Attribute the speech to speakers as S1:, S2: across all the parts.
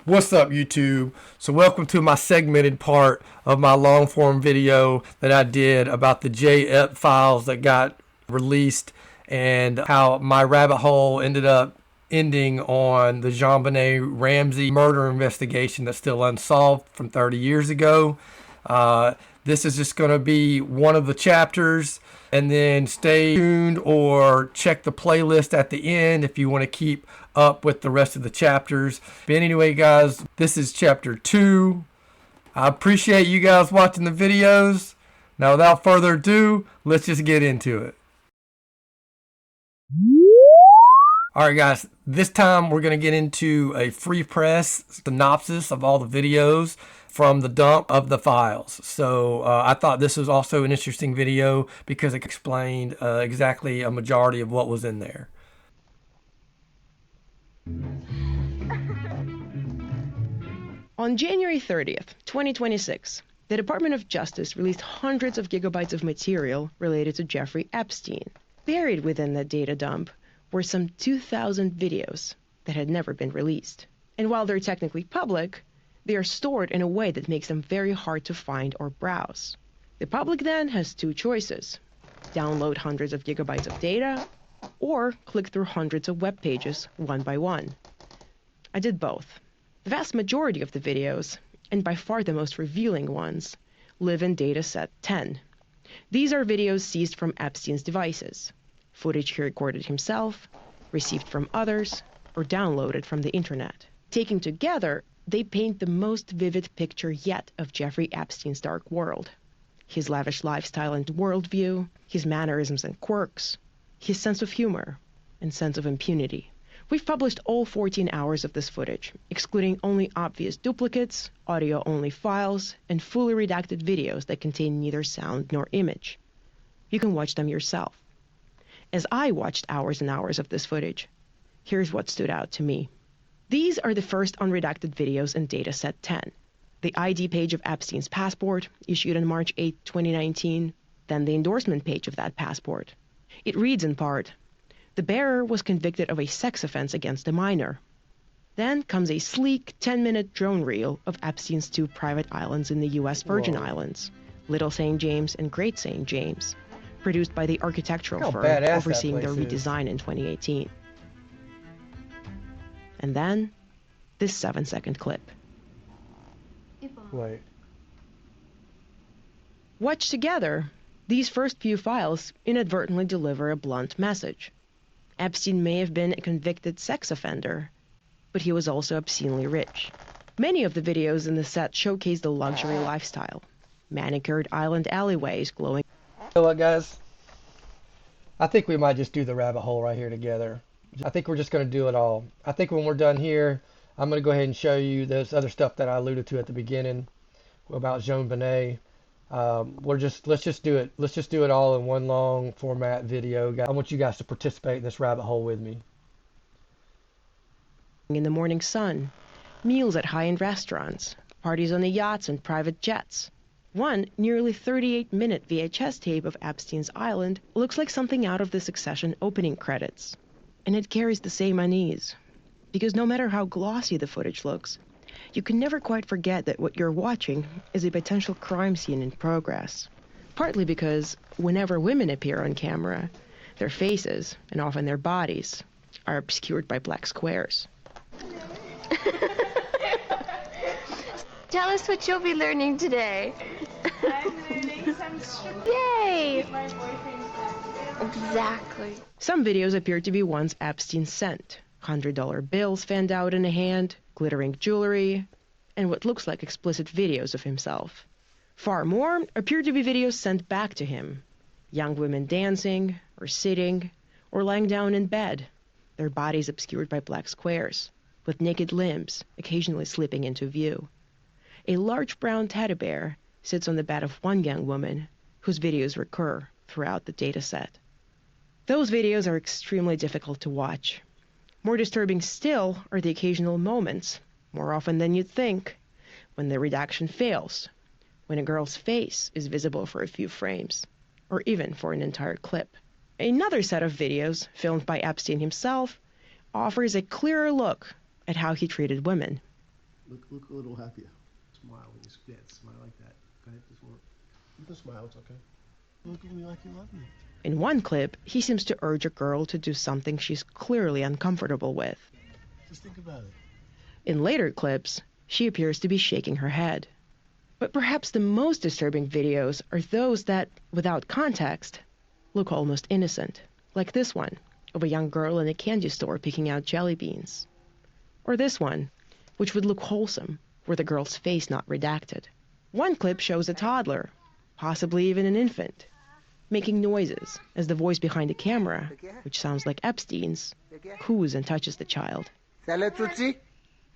S1: What's up, YouTube? So welcome to my segmented part of my long form video that I did about the J files that got released and how my rabbit hole ended up ending on the JonBenet Ramsey murder investigation that's still unsolved from 30 years ago. This is just going to be one of the chapters, and then stay tuned or check the playlist at the end if you want to keep up with the rest of the chapters. But anyway, guys, this is chapter 2. I appreciate you guys watching the videos. Now, without further ado, let's just get into it. Alright guys, this time we're going to get into a free press synopsis of all the videos from the dump of the files. So I thought this was also an interesting video because it explained exactly a majority of what was in there.
S2: On January 30th, 2026, the Department of Justice released hundreds of gigabytes of material related to Jeffrey Epstein. Buried within the data dump were some 2,000 videos that had never been released. And while they're technically public, they are stored in a way that makes them very hard to find or browse. The public then has two choices: download hundreds of gigabytes of data, or click through hundreds of web pages one by one. I did both. The vast majority of the videos, and by far the most revealing ones, live in dataset 10. These are videos seized from Epstein's devices, footage he recorded himself, received from others, or downloaded from the internet. Taken together, they paint the most vivid picture yet of Jeffrey Epstein's dark world. His lavish lifestyle and worldview, his mannerisms and quirks, his sense of humor, and sense of impunity. We've published all 14 hours of this footage, excluding only obvious duplicates, audio-only files, and fully redacted videos that contain neither sound nor image. You can watch them yourself. As I watched hours and hours of this footage, here's what stood out to me. These are the first unredacted videos in dataset 10. The ID page of Epstein's passport, issued on March 8, 2019, then the endorsement page of that passport. It reads in part, "The bearer was convicted of a sex offense against a minor." Then comes a sleek 10-minute drone reel of Epstein's two private islands in the U.S. Virgin Islands, Little St. James and Great St. James, produced by the architectural firm overseeing their redesign in 2018. And then, this 7-second clip.
S1: Wait.
S2: Watched together, these first few files inadvertently deliver a blunt message. Epstein may have been a convicted sex offender, but he was also obscenely rich. Many of the videos in the set showcase the luxury lifestyle. Manicured island alleyways glowing.
S1: You know what, guys? I think we might just do the rabbit hole right here together. I think we're just going to do it all. I think when we're done here, I'm going to go ahead and show you this other stuff that I alluded to at the beginning about JonBenet. Let's just do it. Let's just do it all in one long format video. I want you guys to participate in this rabbit hole with me.
S2: In the morning sun, meals at high-end restaurants, parties on the yachts and private jets. One nearly 38-minute VHS tape of Epstein's Island looks like something out of the Succession opening credits. And it carries the same unease, because no matter how glossy the footage looks, you can never quite forget that what you're watching is a potential crime scene in progress. Partly because whenever women appear on camera, their faces, and often their bodies, are obscured by black squares.
S3: Tell us what you'll be learning today.
S4: I'm learning some
S3: Yay!
S4: my boyfriend's
S3: Exactly.
S2: Some videos appear to be ones Epstein sent. $100 bills fanned out in a hand, glittering jewelry, and what looks like explicit videos of himself. Far more appear to be videos sent back to him. Young women dancing, or sitting, or lying down in bed, their bodies obscured by black squares, with naked limbs occasionally slipping into view. A large brown teddy bear sits on the bed of one young woman, whose videos recur throughout the dataset. Those videos are extremely difficult to watch. More disturbing still are the occasional moments, more often than you'd think, when the redaction fails, when a girl's face is visible for a few frames, or even for an entire clip. Another set of videos, filmed by Epstein himself, offers a clearer look at how he treated women.
S5: Look a little happier. Smile when you smile like that. Go ahead, just work. You can smile, it's okay. Look at me like you love me.
S2: In one clip, he seems to urge a girl to do something she's clearly uncomfortable with.
S5: Just think about it.
S2: In later clips, she appears to be shaking her head. But perhaps the most disturbing videos are those that, without context, look almost innocent, like this one of a young girl in a candy store picking out jelly beans. Or this one, which would look wholesome were the girl's face not redacted. One clip shows a toddler, possibly even an infant, making noises as the voice behind the camera, which sounds like Epstein's, coos and touches the child.
S6: Hello, Tootsie.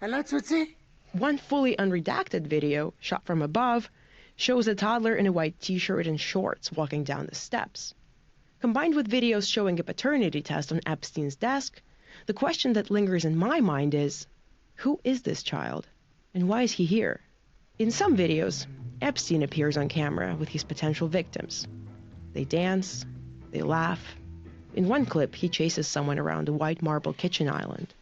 S6: Hello, Tootsie.
S2: One fully unredacted video, shot from above, shows a toddler in a white t-shirt and shorts walking down the steps. Combined with videos showing a paternity test on Epstein's desk, the question that lingers in my mind is, who is this child? And why is he here? In some videos, Epstein appears on camera with his potential victims. They dance, they laugh. In one clip, he chases someone around a white marble kitchen island.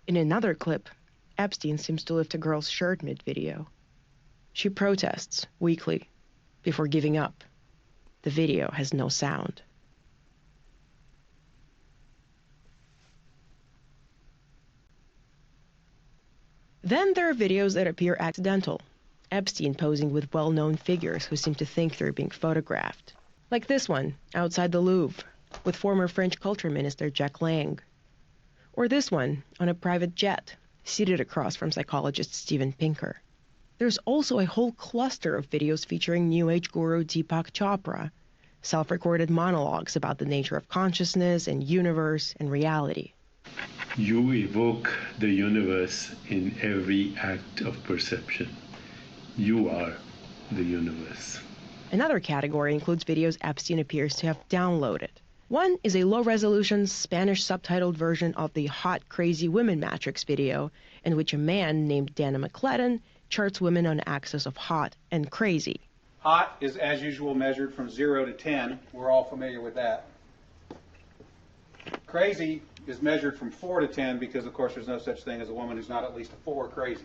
S2: In another clip, Epstein seems to lift a girl's shirt mid-video. She protests weakly before giving up. The video has no sound. Then there are videos that appear accidental. Epstein posing with well-known figures who seem to think they're being photographed. Like this one, outside the Louvre, with former French culture minister Jack Lang. Or this one, on a private jet, seated across from psychologist Steven Pinker. There's also a whole cluster of videos featuring New Age guru Deepak Chopra, self-recorded monologues about the nature of consciousness and universe and reality.
S7: You evoke the universe in every act of perception. You are the universe.
S2: Another category includes videos Epstein appears to have downloaded. One is a low-resolution Spanish subtitled version of the Hot Crazy Women Matrix video, in which a man named Dana McClellan charts women on axis of hot and crazy.
S8: Hot is, as usual, measured from 0 to 10. We're all familiar with that. Crazy is measured from 4 to 10 because, of course, there's no such thing as a woman who's not at least a 4 crazy.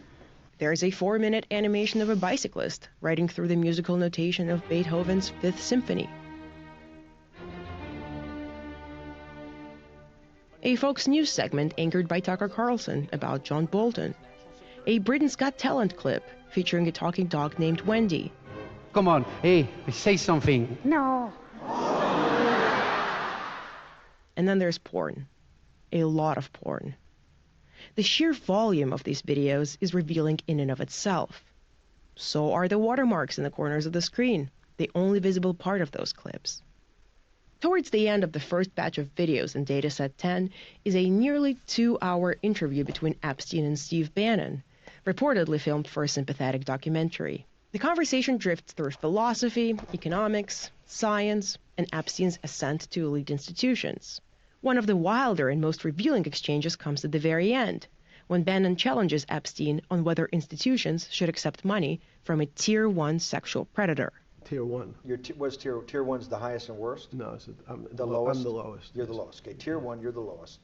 S2: There's a 4-minute animation of a bicyclist riding through the musical notation of Beethoven's Fifth Symphony. A Fox News segment anchored by Tucker Carlson about John Bolton. A Britain's Got Talent clip featuring a talking dog named Wendy.
S9: Come on, hey, say something.
S3: No.
S2: And then there's porn. A lot of porn. The sheer volume of these videos is revealing in and of itself. So are the watermarks in the corners of the screen, the only visible part of those clips. Towards the end of the first batch of videos in dataset 10 is a nearly 2-hour interview between Epstein and Steve Bannon, reportedly filmed for a sympathetic documentary. The conversation drifts through philosophy, economics, science, and Epstein's ascent to elite institutions. One of the wilder and most revealing exchanges comes at the very end, when Bannon challenges Epstein on whether institutions should accept money from a Tier 1 sexual predator.
S5: Tier 1.
S10: What's tier 1's the highest and worst?
S5: No, I'm
S10: the lowest.
S5: I'm the lowest.
S10: You're the lowest. Okay, Tier 1, you're the lowest.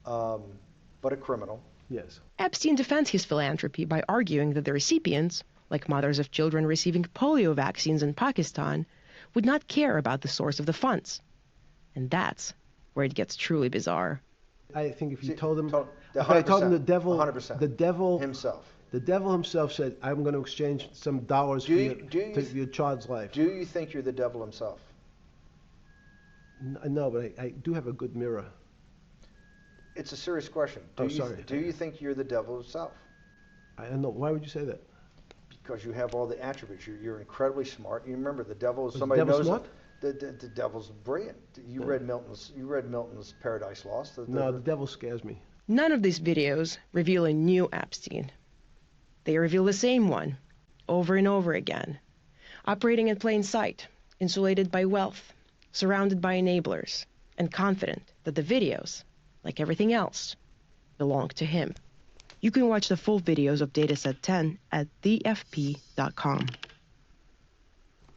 S10: But a criminal.
S5: Yes.
S2: Epstein defends his philanthropy by arguing that the recipients, like mothers of children receiving polio vaccines in Pakistan, would not care about the source of the funds. And that's where it gets truly bizarre.
S5: I think if you told him,
S10: if
S5: I told him the devil,
S10: 100%.
S5: the devil
S10: himself.
S5: The devil himself said, "I'm going to exchange some dollars for your child's life."
S10: Do you think you're the devil himself?
S5: No, but I do have a good mirror.
S10: It's a serious question.
S5: Sorry.
S10: Do you think you're the devil himself?
S5: I don't know. Why would you say that?
S10: Because you have all the attributes. You're incredibly smart. You remember the devil is somebody
S5: the devil
S10: knows
S5: smart?
S10: The devil's brilliant. You read Milton's Paradise Lost.
S5: No, the devil scares me.
S2: None of these videos reveal a new Epstein. They reveal the same one, over and over again, operating in plain sight, insulated by wealth, surrounded by enablers, and confident that the videos, like everything else, belong to him. You can watch the full videos of Dataset 10 at thefp.com.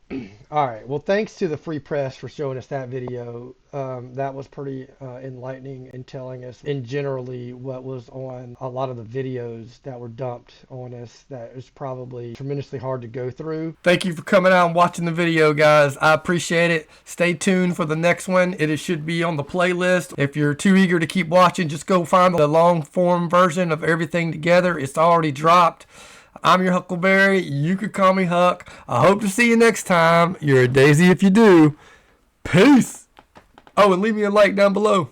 S1: All right. Well, thanks to the Free Press for showing us that video. That was pretty enlightening in telling us, in generally, what was on a lot of the videos that were dumped on us. That was probably tremendously hard to go through. Thank you for coming out and watching the video, guys. I appreciate it. Stay tuned for the next one. It should be on the playlist. If you're too eager to keep watching, just go find the long form version of everything together. It's already dropped. I'm your Huckleberry. You could call me Huck. I hope to see you next time. You're a daisy if you do. Peace. Oh, and leave me a like down below.